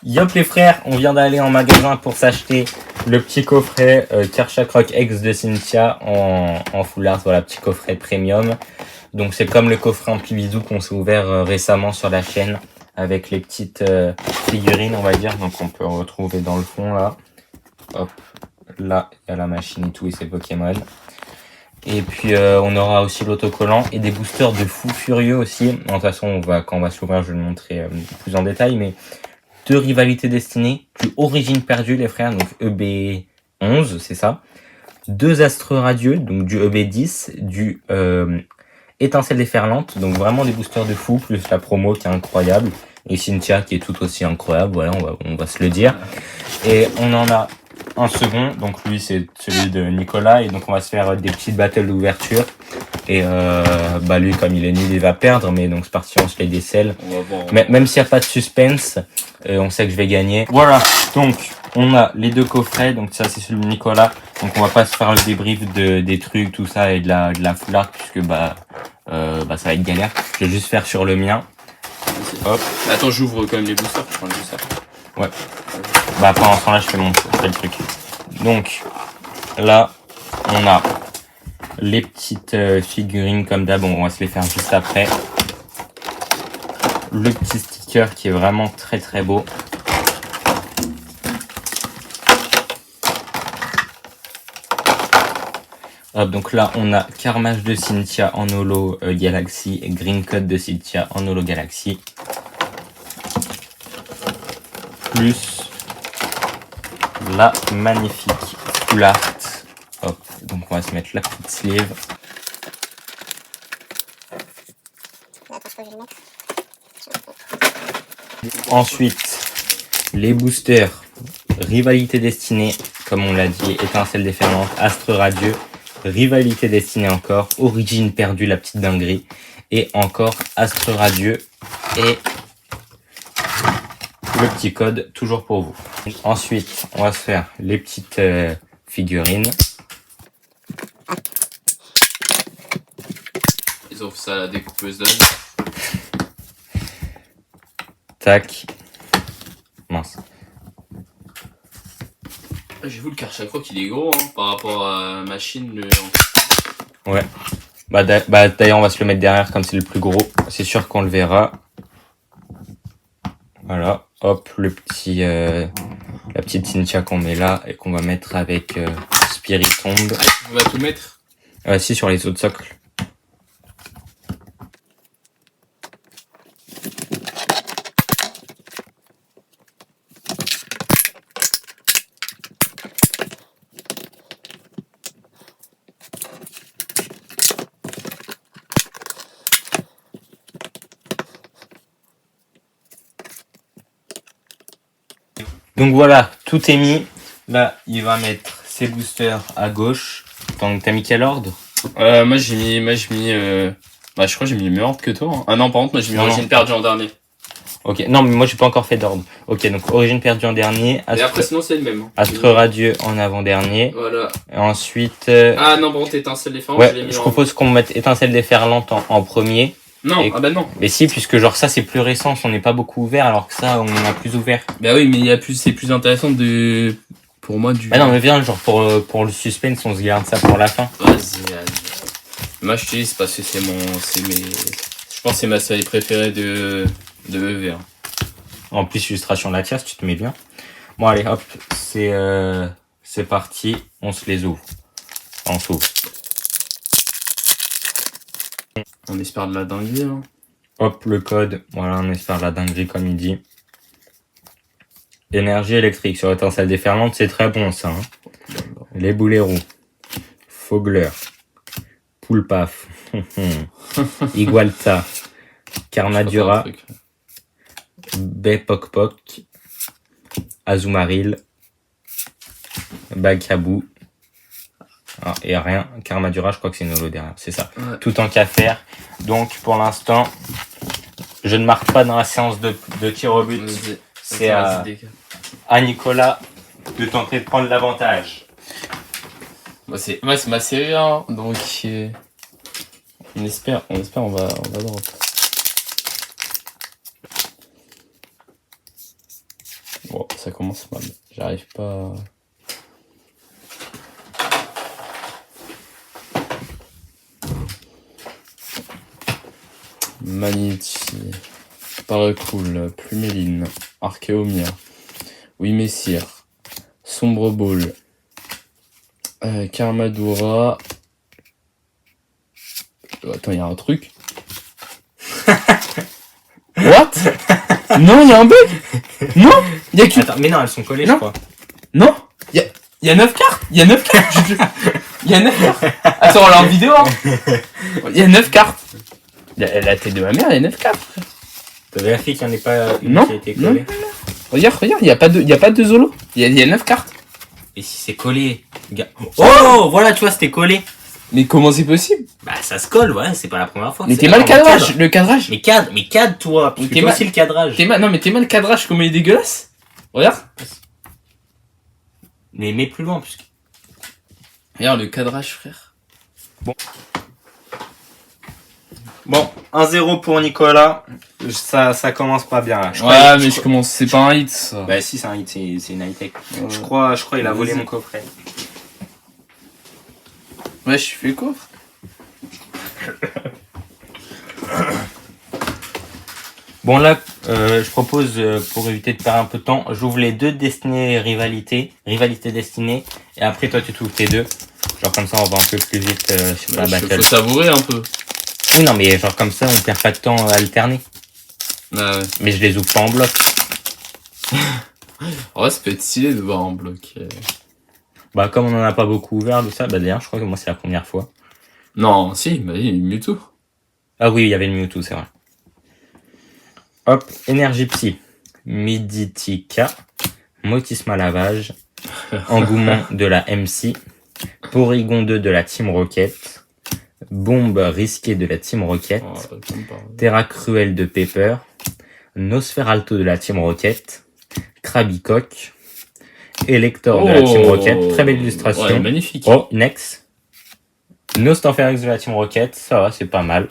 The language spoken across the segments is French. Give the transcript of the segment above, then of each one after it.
Yop les frères, on vient d'aller en magasin pour s'acheter le petit coffret Karchak Rock X de Cynthia en full art, voilà, petit coffret premium. Donc c'est comme le coffret en petit bisou qu'on s'est ouvert récemment sur la chaîne avec les petites figurines, on va dire. Donc on peut retrouver dans le fond là. Hop, là il y a la machine et tout et ses Pokémon. Et puis on aura aussi l'autocollant et des boosters de fou furieux aussi. De toute façon, quand on va s'ouvrir, je vais le montrer plus en détail, mais 2 rivalités destinées, du Origine perdue les frères, donc EB11, c'est ça. 2 astres radieux, donc du EB10, du étincelle déferlante, donc vraiment des boosters de fou, plus la promo qui est incroyable. Et Cynthia qui est tout aussi incroyable, voilà, on va se le dire. Et on en a un second, donc lui c'est celui de Nicolas, et donc on va se faire des petites battles d'ouverture. Et lui comme il est nul il va perdre, mais donc c'est parti, on se les décèle. Même s'il n'y a pas de suspense, on sait que je vais gagner. Voilà, donc on a les 2 coffrets, donc ça c'est celui de Nicolas, donc on va pas se faire le débrief des trucs, tout ça et de la full art, puisque ça va être galère. Je vais juste faire sur le mien. Hop. Attends, j'ouvre quand même les boosters, je prends les boosters. Ouais. Pendant ce temps là je fais le truc. Donc là on a les petites figurines comme d'hab, on va se les faire juste après. Le petit sticker qui est vraiment très très beau. Hop, donc là on a Carmage de Cynthia en holo Galaxy et Green Code de Cynthia en holo Galaxy. Plus la magnifique full art. Hop, donc on va se mettre la petite sleeve. Ensuite, les boosters, rivalité destinée, comme on l'a dit, étincelle déferlante, astre radieux, rivalité destinée encore, origine perdue, la petite dinguerie, et encore astre radieux, et le petit code, toujours pour vous. Ensuite, on va se faire les petites figurines. Ils offrent ça à la découpeuse d'âge. Tac. Mince. J'ai vu le Karchak Rock, il est gros par rapport à la machine. Ouais. D'ailleurs, on va se le mettre derrière comme c'est le plus gros. C'est sûr qu'on le verra. Voilà. Hop, la petite Cynthia qu'on met là et qu'on va mettre avec Spiritomb. On va tout mettre. Si, sur les autres socles. Donc voilà, tout est mis. Là, il va mettre ses boosters à gauche. T'as mis quel ordre? Moi j'ai mis, je crois que j'ai mis le même ordre que toi. Ah non, par contre, moi j'ai mis Origine perdue en dernier. Ok, non, mais moi j'ai pas encore fait d'ordre. Ok, donc Origine perdue en dernier. Et après, sinon c'est le même. Astre radieux en avant-dernier. Voilà. Et ensuite. Ah non, par contre, étincelle déferlante, ouais, je propose qu'on mette étincelle déferlante en premier. Non, non. Mais si, puisque genre ça c'est plus récent, on n'est pas beaucoup ouvert, alors que ça on en a plus ouvert. Bah oui, mais c'est plus intéressant pour moi Bah non, mais viens, genre pour le suspense, on se garde ça pour la fin. Vas-y. Moi je te dis, c'est parce que je pense que c'est ma série préférée de EV. En plus, illustration de la tierce, tu te mets bien. Bon allez, hop, c'est parti, on se les ouvre. On s'ouvre. On espère de la dinguerie. Hop, le code. Voilà, on espère de la dinguerie comme il dit. Énergie électrique sur étincelle déferlante, c'est très bon ça. Les boulets roux. Fogler. Poulpaf. Igualta. Carmadura. Bepokpok. Azumaril. Bagabou. Et rien, Carmadura, je crois que c'est une holo derrière, c'est ça. Ouais. Tout en qu'à faire. Donc pour l'instant, je ne marque pas dans la séance de tir au but. C'est à Nicolas de tenter de prendre l'avantage. Moi c'est ma série, donc on espère on va drop. ça commence mal. J'arrive pas... Magnéti, Paracool, Pluméline, Archéomia, Oui Messire, Sombre Ball, Karmadura. Attends, il y a un truc. What? Non, il y a un bug. Non, il y a que... Attends, mais non, elles sont collées, Non. je crois. Non, il y a 9 cartes. Il y a 9 cartes. Il y a 9 cartes. Attends, on l'a en vidéo. Hein. Il y a 9 cartes. La tête de ma mère, il y a 9 cartes. T'as vérifié qu'il n'y en ait pas une Non, qui a été collée? Regarde, il y a pas de Zolo. Il y a 9 cartes. Et si c'est collé? Oh, voilà, tu vois, c'était collé. Mais comment c'est possible? Bah, ça se colle, ouais, c'est pas la première fois. Mais C'est t'es mal attends, cadrage, le cadrage. Mais cadre-toi, parce que T'es toi mal- aussi le cadrage. Non mais t'es mal cadrage, comment il est dégueulasse. Regarde. Mais mets plus loin, puisque... Regarde le cadrage, frère. Bon, 1-0 pour Nicolas. Ça commence pas bien, là. C'est pas un hit, ça. Bah si, c'est un hit, c'est une high-tech. Ouais. Je crois il a volé Vas-y. mon coffret. Ouais, je fais le coffre. Bon là, je propose, pour éviter de perdre un peu de temps, j'ouvre les deux destinées rivalité destinée, et après toi tu trouves tes deux. Genre comme ça on va un peu plus vite sur la battle. Faut savourer un peu. Oui non mais genre comme ça on perd pas de temps à alterner. Ah ouais. Mais je les ouvre pas en bloc. En vrai, ça peut être stylé de voir en bloc. Bah comme on en a pas beaucoup ouvert de ça, bah d'ailleurs je crois que moi c'est la première fois. Non, si, bah il y a Mewtwo. Ah oui, il y avait le Mewtwo, c'est vrai. Hop, énergie psy. Miditika, Motisma lavage, Engouement de la MC, Porygon 2 de la Team Rocket, Bombe risquée de la Team Rocket, Oh, comme pas. Terra Cruel de Pepper, Nosferalto de la Team Rocket, Krabicock, Elector de la Team Rocket, très belle illustration. Ouais, magnifique. Oh, next. Nostanferix de la Team Rocket, ça va, c'est pas mal.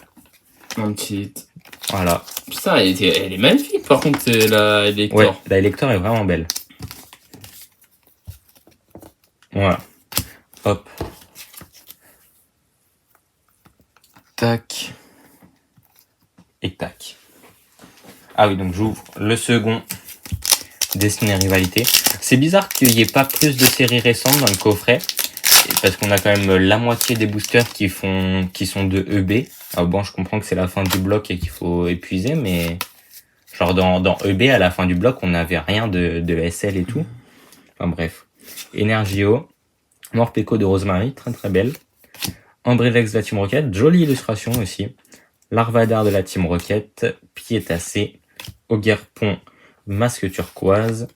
Un petit hit. Voilà. Putain, elle est magnifique par contre, la Elector. Ouais, la Elector est vraiment belle. Voilà. Hop. Tac. Et tac. Ah oui, donc j'ouvre le second Destiné Rivalité. C'est bizarre qu'il n'y ait pas plus de séries récentes dans le coffret. Parce qu'on a quand même la moitié des boosters qui sont de EB. Ah bon, je comprends que c'est la fin du bloc et qu'il faut épuiser, mais genre dans EB, à la fin du bloc, on n'avait rien de SL et tout. Enfin bref. Energio, Morpeko de Rosemary, très très belle. Ambrevex de la Team Rocket, jolie illustration aussi. Larvadar de la Team Rocket, Piétacé, Ogerpon, Masque Turquoise,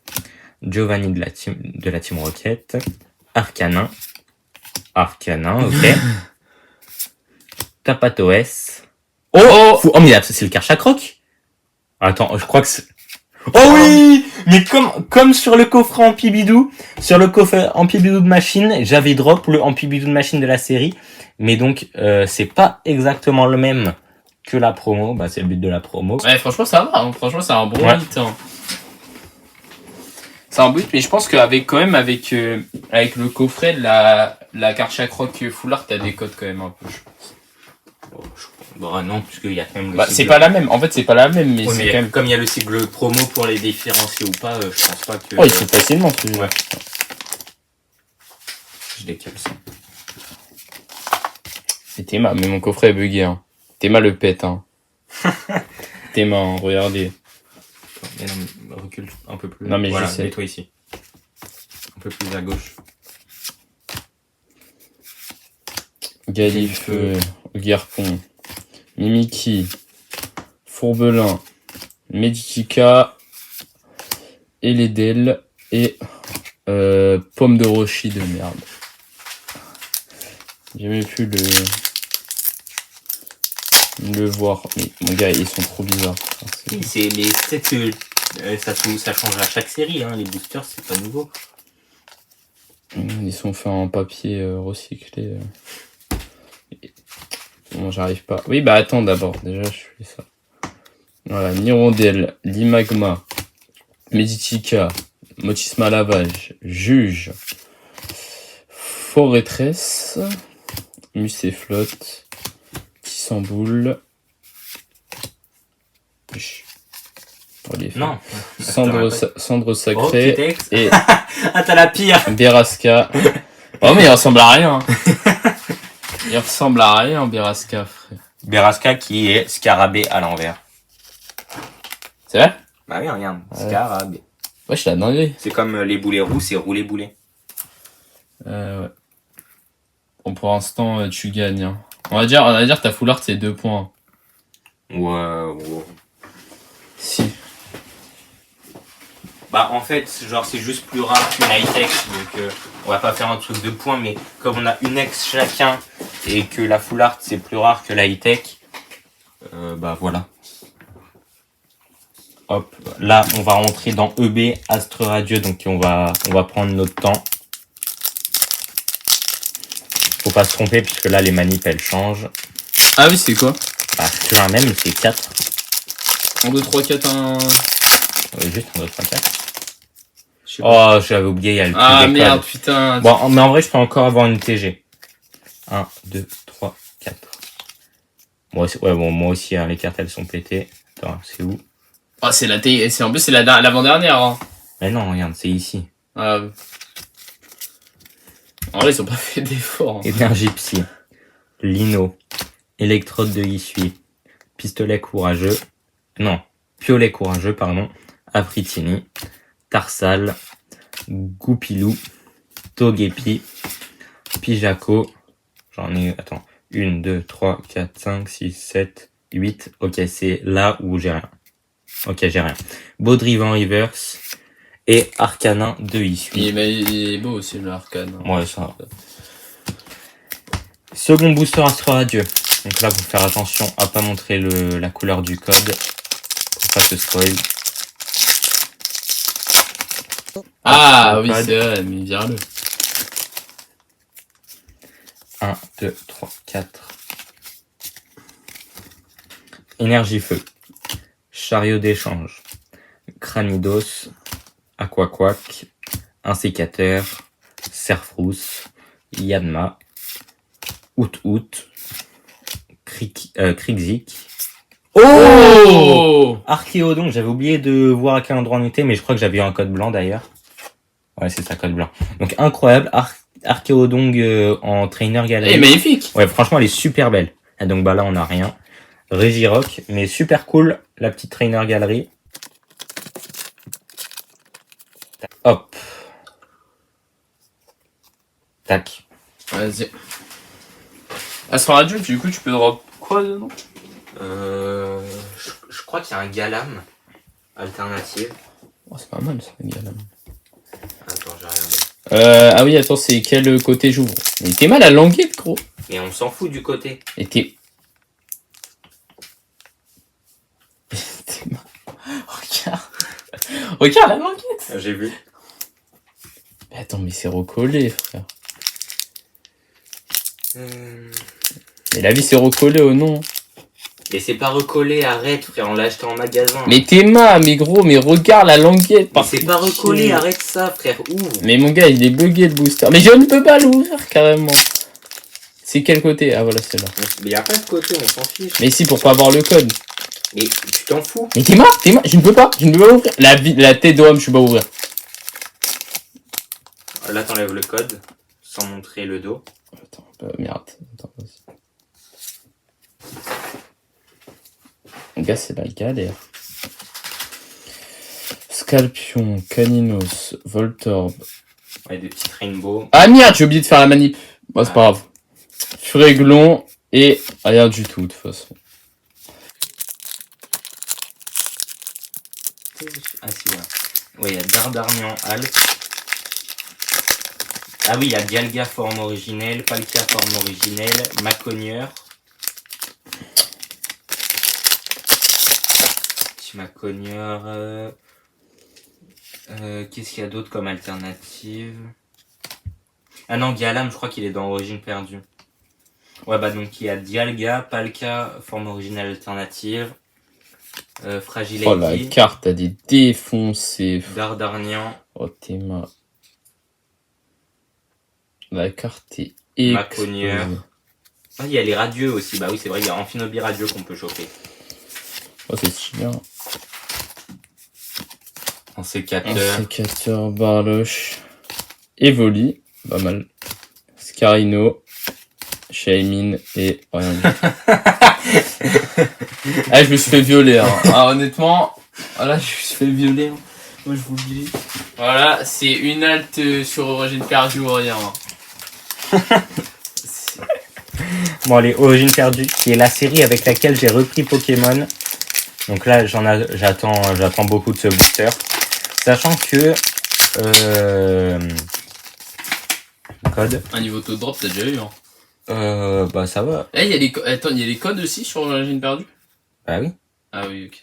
Giovanni de la Team Rocket, Arcanin, ok. Tapatoes. Oh mais c'est le Karchakroc. Attends, je crois que c'est... Oh oui. Mais comme sur le coffret Ampibidou, sur le coffret Ampibidou de machine, j'avais drop le Ampibidou de machine de la série, mais donc c'est pas exactement le même que la promo. Bah c'est le but de la promo. Ouais, franchement ça va, hein. Franchement c'est un bon hit. Hein. C'est un but, mais je pense qu'avec avec le coffret de la Karchakroc Full Art, t'as des codes quand même un peu, je pense. Bon non, puisqu'il y a quand même le Bah, cycle. c'est pas la même, en fait c'est pas la même, mais Ouais, c'est mais quand même... comme il y a le cycle promo pour les différencier ou pas, je pense pas que... Oh, il faut facilement celui-là. Ouais. Je décale ça. C'est Théma, mais mon coffret est bugué. Hein. Théma le pète. Hein. Théma, hein, regardez. Mais non, recule un peu plus. Non, mais voilà, je sais. mets-toi ici. Un peu plus à gauche. Galif, Garpon, Mimiki, Fourbelin, Meditica, Eledel et Pomme de Rochi de merde. J'ai même pu le voir. Mais mon gars, ils sont trop bizarres. Oui, mais peut-être que ça change à chaque série, hein. Les boosters, c'est pas nouveau. Ils sont faits en papier recyclé. Bon, j'arrive pas. Oui, bah attends d'abord. Déjà, je fais ça. Voilà, Nirondelle, Limagma, Meditica, Motisma lavage. Juge. Forêtresse. Musée flotte. Tissamboule. Non. Cendre Oh, sacrée. petit texte. Et Ah, t'as la pire. Berasca. Oh, mais il ressemble à rien. Il ressemble à rien, Berasca, frère. Berasca qui est scarabée à l'envers. C'est vrai? Bah oui, regarde. Ouais. Scarabée. Wesh, la dinguerie. C'est comme les boulets roux, c'est roulé boulet. Ouais. Bon, pour l'instant, tu gagnes. Hein. On va dire ta full art, c'est 2 points. Ouais. Si. Bah en fait, genre c'est juste plus rare qu'une high-tech, donc on va pas faire un truc de points, mais comme on a une ex chacun et que la full art c'est plus rare que la high-tech, bah voilà. Hop, là on va rentrer dans EB, Astre Radieux, donc on va prendre notre temps. Faut pas se tromper puisque là les manips elles changent. Ah oui, c'est quoi? Bah c'est un même, c'est 4. 1, 2, 3, 4, 1... Juste 1, 2, 3, 4. Je sais pas. Oh, j'avais oublié, il y a le truc Ah des merde, codes. putain. Bon, mais en vrai, je peux encore avoir une TG. 1, 2, 3, 4. Moi aussi, hein, les cartes, elles sont pétées. Attends, c'est où? Ah, c'est la T... En plus, c'est l'avant-dernière. Hein. Mais non, regarde, c'est ici. Ah. En vrai, ils ont pas fait d'efforts. Hein. Énergie psy. Lino. Électrode de Issui. Pistolet courageux. Non. Piolet courageux, pardon. Afritini. Tarsal. Goupilou. Togepi. Pijako. J'en ai... Attends. 1, 2, 3, 4, 5, 6, 7, 8. Ok, c'est là où j'ai rien. Ok, j'ai rien. Baudrivan Reverse. Et Arcanin de Issui. Il est beau aussi, le arcane. Hein. Ouais, ça va. Second booster Astro Radieux. Donc là, faut faire attention à pas montrer la couleur du code. Pour pas se spoil. Ah oui, c'est vrai, mais vire-le. 1, 2, 3, 4. Énergie feu. Chariot d'échange. Cranidos. Aquaquac. Insécateur. Serfrousse. Yanma. Out. Krixik. Oh Archéodon, j'avais oublié de voir à quel endroit on était, mais je crois que j'avais eu un code blanc d'ailleurs. Ouais, c'est ça, code blanc. Donc incroyable, Archéodong en trainer galerie. Eh, magnifique. Ouais, franchement, elle est super belle. Et donc bah là, on a rien. Régirock, mais super cool, la petite trainer galerie. Hop. Tac. Vas-y. Astro Radio, du coup, tu peux drop quoi dedans? Je crois qu'il y a un Galam alternative. Oh, c'est pas mal ça, les gars. Là. Attends, j'ai regardé. Ah oui, attends, c'est quel côté j'ouvre? Mais t'es mal à languette, gros. Mais on s'en fout du côté. Et t'es mal. Regarde la languette. J'ai vu. Mais attends, mais c'est recollé, frère. Mais la vie c'est recollé au nom. Mais c'est pas recollé, arrête frère, on l'a acheté en magasin. Mais t'es mal, mais gros, mais regarde la languette. Mais c'est pas recollé, arrête ça frère, ouvre. Mais mon gars, il est bugué le booster. Mais je ne peux pas l'ouvrir carrément. C'est quel côté? Ah voilà, c'est là. Mais y'a pas de côté, on s'en fiche. Mais si, pour pas avoir le code. Mais tu t'en fous. Mais t'es mal, je ne peux pas ouvrir. La tête d'homme, je peux pas ouvrir. Là t'enlèves le code, sans montrer le dos. Attends, merde. Attends, vas-y. Mon gars, c'est la galère. Scalpion, Caninos, Voltorb. Ouais, des petits rainbows. Ah merde, j'ai oublié de faire la manip. Bon, c'est pas grave. Furéglon et rien du tout, de toute façon. Ah si, ouais. Ouais, il y a Dardarnian Alp. Ah oui, il y a Dialga forme originelle, Palkia forme originelle, Maconieur. Maconieur. Qu'est-ce qu'il y a d'autre comme alternative? Ah non, Galam, je crois qu'il est dans Origine perdue. Ouais, bah donc il y a Dialga, Palkia, forme originale alternative. Fragile Oh, la ID, carte, elle est défoncée. Dardarnian, Oh, t'es ma... La carte est Maconier. explosée. Ah, il y a les radieux aussi. Bah oui, c'est vrai, il y a Amphinobi radieux qu'on peut choper. Oh, c'est stylé. Hein. En sécateur. Sécateur, Barloche. Evoli, pas mal. Scarino, Shaymin et rien du tout. Ah, je me suis fait violer. Hein. Ah, honnêtement, voilà, je me suis fait violer. Hein. Moi, je vous le dis. Voilà, c'est une halte sur origine perdue ou rien. Hein. Bon, allez, Origine perdue, qui est la série avec laquelle j'ai repris Pokémon. Donc là, j'attends beaucoup de ce booster. Sachant que... Code. Un niveau taux de drop, t'as déjà eu. Hein. Bah ça va. Eh, il y a les attends, il y a les codes aussi sur origine perdue. Bah oui. Ah oui, ok.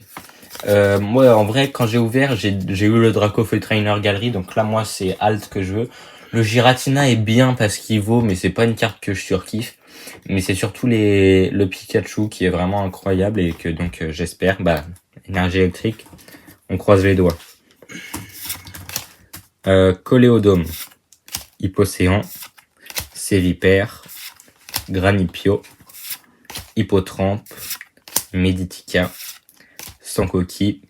Moi, en vrai, quand j'ai ouvert, j'ai eu le Dracofeu Trainer Gallery. Donc là, moi, c'est Alt que je veux. Le Giratina est bien parce qu'il vaut, mais c'est pas une carte que je surkiffe. Mais c'est surtout le Pikachu qui est vraiment incroyable et que donc j'espère, énergie électrique, on croise les doigts. Coléodome, Hypocéan, Sévipère, Granipio, Hippotrampe, Meditica, Sankoki,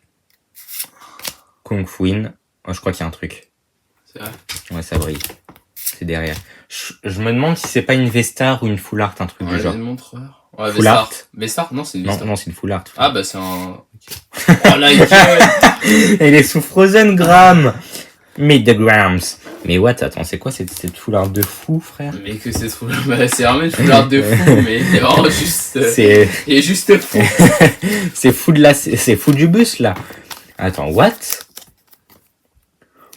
Kungfuin. Oh, je crois qu'il y a un truc. C'est vrai. Ouais, ça brille. C'est derrière. Je me demande si c'est pas une Vestar ou une Full Art, un truc du genre. Le montreur. Ouais, Full Art. Vestar, non, c'est une Non, Vestar. non, c'est une Full Art. Ah, bah, c'est un... Oh là, il Et il est sous Frozen Gram. Meet the Grams. Mais what? Attends, c'est quoi cette Full Art de fou, frère? Mais que c'est trop... Bah, c'est vraiment une foulard de fou, mais c'est vraiment juste... C'est... Il est juste fou. c'est fou du bus, là. Attends, what?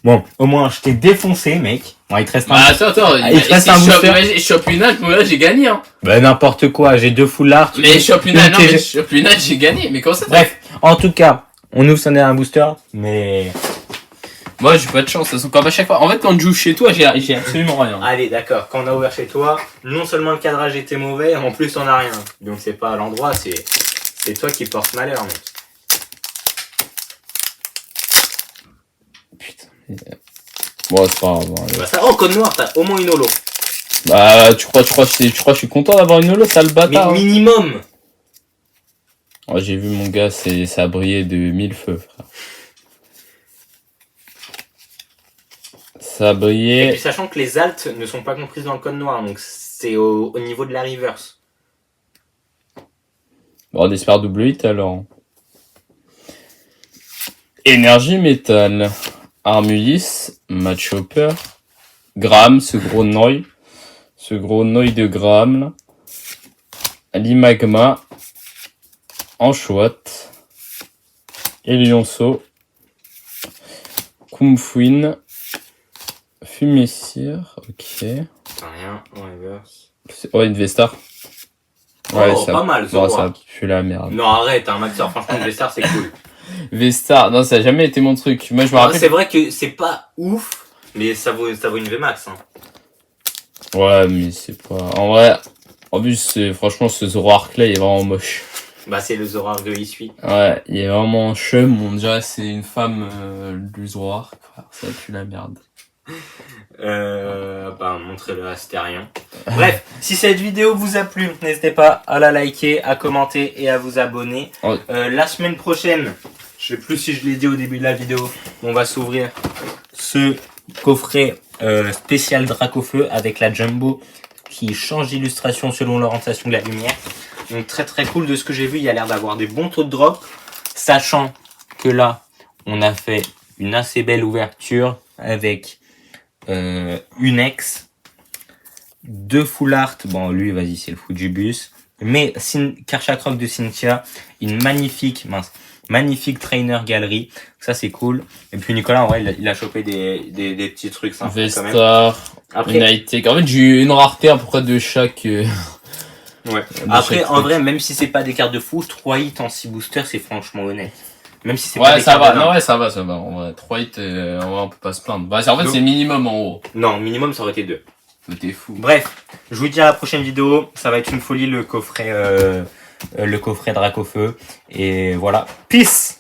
Bon, au moins, je t'ai défoncé, mec. Bon, il te reste un... Bah, attends, il te reste un booster. Je chope une halte, moi, là, j'ai gagné, hein. Bah, n'importe quoi, j'ai 2 Full Art. Mais je chope une halte, non, mais je chope une halte, j'ai gagné. Mais comment ça? Bref, en tout cas, on nous sonnait un booster, mais... Moi, j'ai pas de chance, ça sont comme à chaque fois. En fait, quand je joue chez toi, j'ai absolument rien. Allez, d'accord. Quand on a ouvert chez toi, non seulement le cadrage était mauvais, en plus on n'a rien. Donc c'est pas à l'endroit, c'est toi qui portes malheur, mec. Putain. Bon, c'est pas grave. Bah ça, oh, code noir, t'as au moins une holo. Bah, tu crois que je suis content d'avoir une holo, sale bâtard. Mais minimum. Oh, j'ai vu mon gars, ça a brillé de 1000 feux, frère. Ça a brillé. Et puis sachant que les alts ne sont pas comprises dans le code noir, donc c'est au niveau de la reverse. Bon, on espère double hit alors. Énergie métal. Armulis, Matchhopper, Gram, ce gros noy de Gram, là. Limagma, Anchoat, Elionceau, Kumfuin, Fumessire, ok. Rien, en reverse. Ouais, une Vestar. Ouais, Oh, ça, pas mal, non, Zoroark. ça pue la merde. Non, arrête, un Maxor, franchement, Vestar, c'est cool. Vestar, non, ça a jamais été mon truc. Moi, je me rappelle. C'est vrai que c'est pas ouf, mais ça vaut une VMAX. Hein. Ouais, mais c'est pas. En vrai, en plus, franchement, ce Zoroark là, il est vraiment moche. Bah, c'est le Zoroark de Isui. Ouais, il est vraiment chum. On dirait que c'est une femme du Zoroark. Ça pue la merde. Montrez-le à Stérion. Bref, si cette vidéo vous a plu, n'hésitez pas à la liker, à commenter et à vous abonner. Ouais. La semaine prochaine, je sais plus si je l'ai dit au début de la vidéo, on va s'ouvrir ce coffret spécial Dracofeu avec la Jumbo qui change d'illustration selon l'orientation de la lumière. Donc très très cool de ce que j'ai vu, il y a l'air d'avoir des bons taux de drop, sachant que là, on a fait une assez belle ouverture avec une ex, 2 full art, bon lui vas-y c'est le Fujibus, mais Karchakroc de Cynthia, une magnifique trainer galerie, ça c'est cool. Et puis Nicolas en vrai il a chopé des petits trucs sympas quand même. Vestar, Après, United. En fait j'ai eu une rareté à peu près de chaque. ouais. Après en vrai même si c'est pas des cartes de fou, 3 hits en 6 boosters c'est franchement honnête. Même si c'est pas Ouais, des ça cartes va, de non, nain. ouais, ça va. En vrai, 3 hits, en vrai, on peut pas se plaindre. Bah, en fait, Donc- c'est minimum en haut. Non, minimum ça aurait été 2. Mais t'es fou. Bref, je vous dis à la prochaine vidéo, ça va être une folie le coffret le coffret Dracofeu. Et voilà, peace!